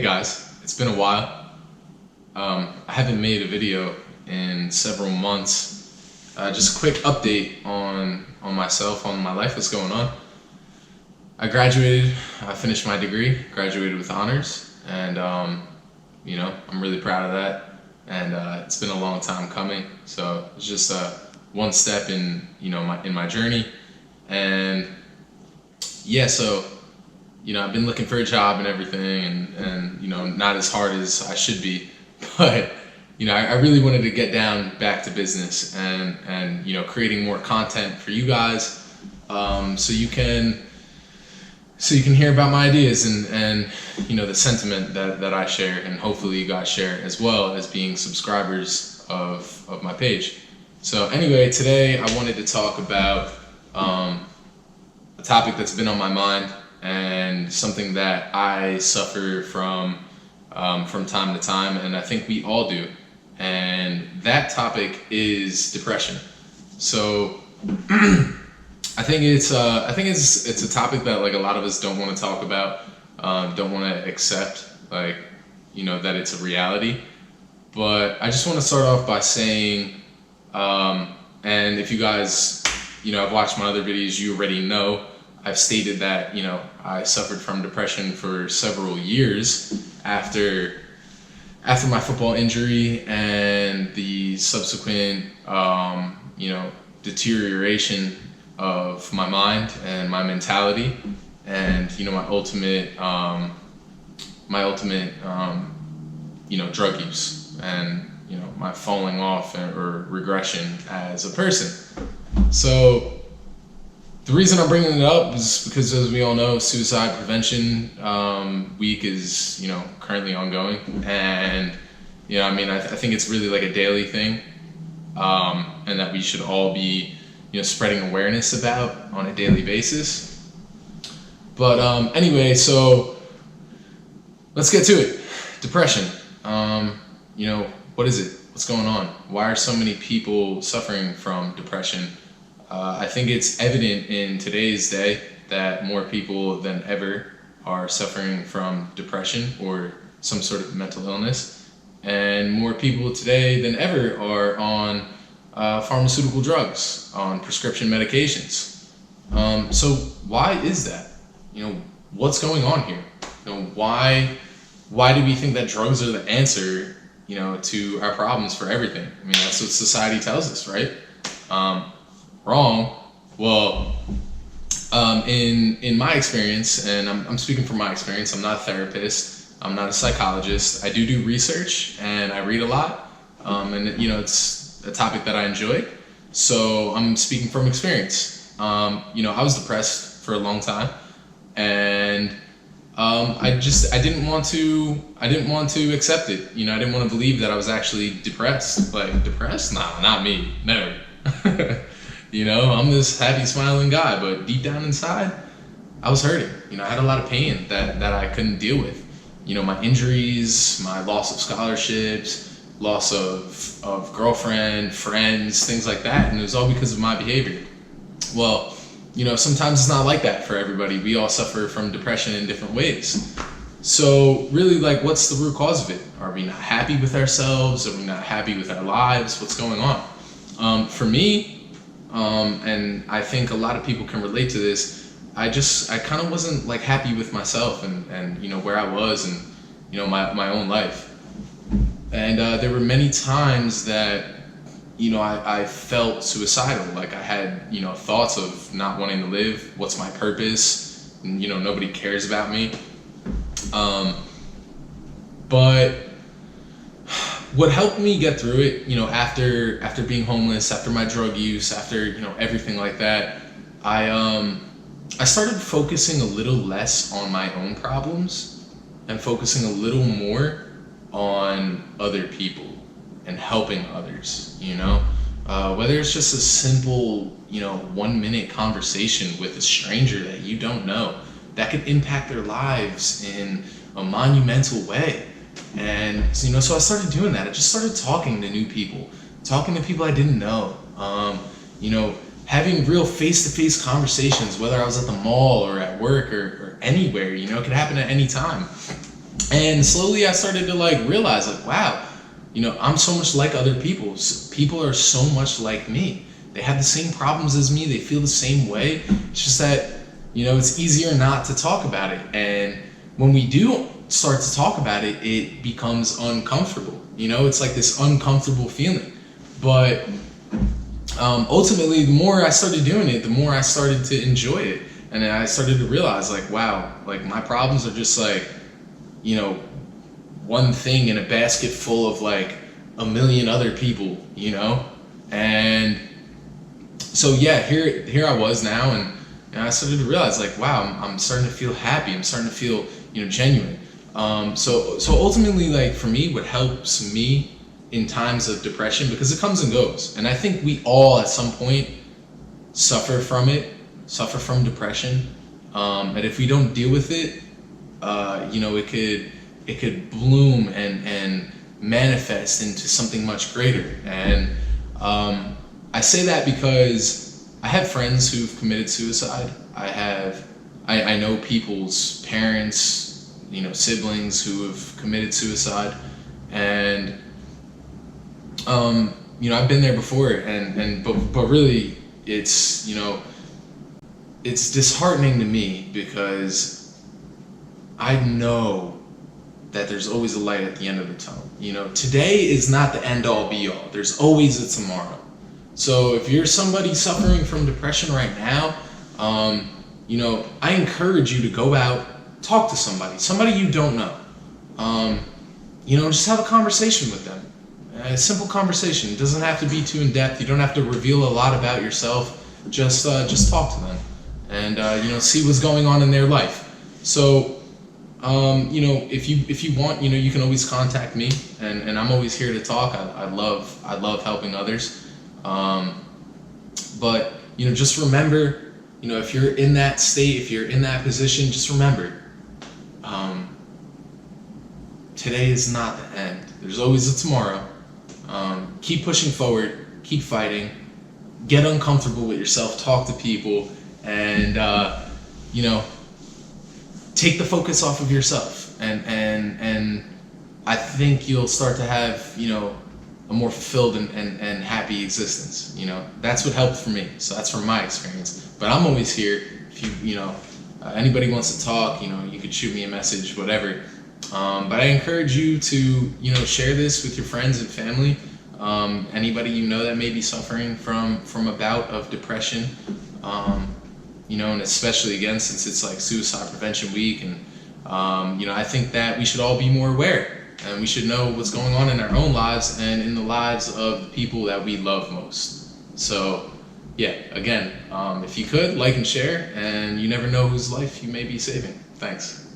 Hey guys, it's been a while. I haven't made a video in several months. Just a quick update on myself, on my life, what's going on. I graduated, I finished my degree, graduated with honors, and I'm really proud of that. And it's been a long time coming, so it's just one step in my journey. And yeah, so I've been looking for a job and everything, and not as hard as I should be, but I really wanted to get down back to business and creating more content for you guys, so you can hear about my ideas and the sentiment that I share, and hopefully you guys share as well as being subscribers of my page. So anyway, today I wanted to talk about a topic that's been on my mind and something that I suffer from time to time, and I think we all do. And that topic is depression. So I think it's a topic that like a lot of us don't want to talk about, don't want to accept, that it's a reality. But I just want to start off by saying, and if you guys have watched my other videos, you already know I've stated that I suffered from depression for several years after my football injury and the subsequent deterioration of my mind and my mentality, and my ultimate drug use, and my falling off or regression as a person. So the reason I'm bringing it up is because, as we all know, Suicide Prevention Week is currently ongoing, and I think it's really like a daily thing, and that we should all be spreading awareness about on a daily basis. But anyway, so let's get to it. Depression. What is it? What's going on? Why are so many people suffering from depression? I think it's evident in today's day that more people than ever are suffering from depression or some sort of mental illness, and more people today than ever are on pharmaceutical drugs, on prescription medications. So why is that? What's going on here? Why do we think that drugs are the answer, to our problems for everything? That's what society tells us, right? Wrong. Well, in my experience, and I'm speaking from my experience, I'm not a therapist, I'm not a psychologist. I do research and I read a lot, and it's a topic that I enjoy. So I'm speaking from experience. I was depressed for a long time, and I didn't want to accept it. I didn't want to believe that I was actually depressed. Like, depressed? Nah, not me. Never. I'm this happy, smiling guy, but deep down inside, I was hurting. I had a lot of pain that I couldn't deal with. My injuries, my loss of scholarships, loss of girlfriend, friends, things like that, and it was all because of my behavior. Well, sometimes it's not like that for everybody. We all suffer from depression in different ways. So really, what's the root cause of it? Are we not happy with ourselves? Are we not happy with our lives? What's going on? For me, and I think a lot of people can relate to this, I kind of wasn't happy with myself and where I was, and my own life. And there were many times that I felt suicidal. I had thoughts of not wanting to live. What's my purpose? And, nobody cares about me. But what helped me get through it, after being homeless, after my drug use, after everything like that, I started focusing a little less on my own problems and focusing a little more on other people and helping others. Whether it's just a simple 1-minute conversation with a stranger that you don't know, that could impact their lives in a monumental way. And so I started doing that. I just started talking to new people, talking to people I didn't know, having real face-to-face conversations, whether I was at the mall or at work or anywhere. It could happen at any time. And slowly I started to like realize like, wow, I'm so much like other people. People are so much like me. They have the same problems as me. They feel the same way. It's just that, it's easier not to talk about it. And when we do start to talk about it, it becomes uncomfortable. It's like this uncomfortable feeling. But ultimately, the more I started doing it, the more I started to enjoy it. And then I started to realize like, wow, like my problems are just like, one thing in a basket full of like a million other people, And so yeah, here I was now, and I started to realize like, wow, I'm starting to feel happy. I'm starting to feel, genuine. So ultimately, like for me, what helps me in times of depression, because it comes and goes, and I think we all at some point suffer from depression, and if we don't deal with it, it could bloom and manifest into something much greater. And I say that because I have friends who've committed suicide. I know people's parents, siblings who have committed suicide, and I've been there before, but really it's it's disheartening to me because I know that there's always a light at the end of the tunnel. Today is not the end all be all. There's always a tomorrow. So if you're somebody suffering from depression right now, I encourage you to go out, talk to somebody you don't know. Just have a conversation with them. A simple conversation. It doesn't have to be too in depth. You don't have to reveal a lot about yourself. Just talk to them, and see what's going on in their life. So, if you want, you can always contact me, and I'm always here to talk. I love helping others. But just remember, if you're in that state, if you're in that position, just remember, today is not the end. There's always a tomorrow. Keep pushing forward, keep fighting, get uncomfortable with yourself, talk to people, and take the focus off of yourself, and I think you'll start to have a more fulfilled and happy existence. That's what helped for me. So that's from my experience. But I'm always here. If anybody wants to talk, you could shoot me a message, whatever. But I encourage you to share this with your friends and family. Anybody that may be suffering from a bout of depression. And especially again, since it's like Suicide Prevention Week, and I think that we should all be more aware, and we should know what's going on in our own lives and in the lives of the people that we love most. So yeah, again, if you could like and share, and you never know whose life you may be saving. Thanks.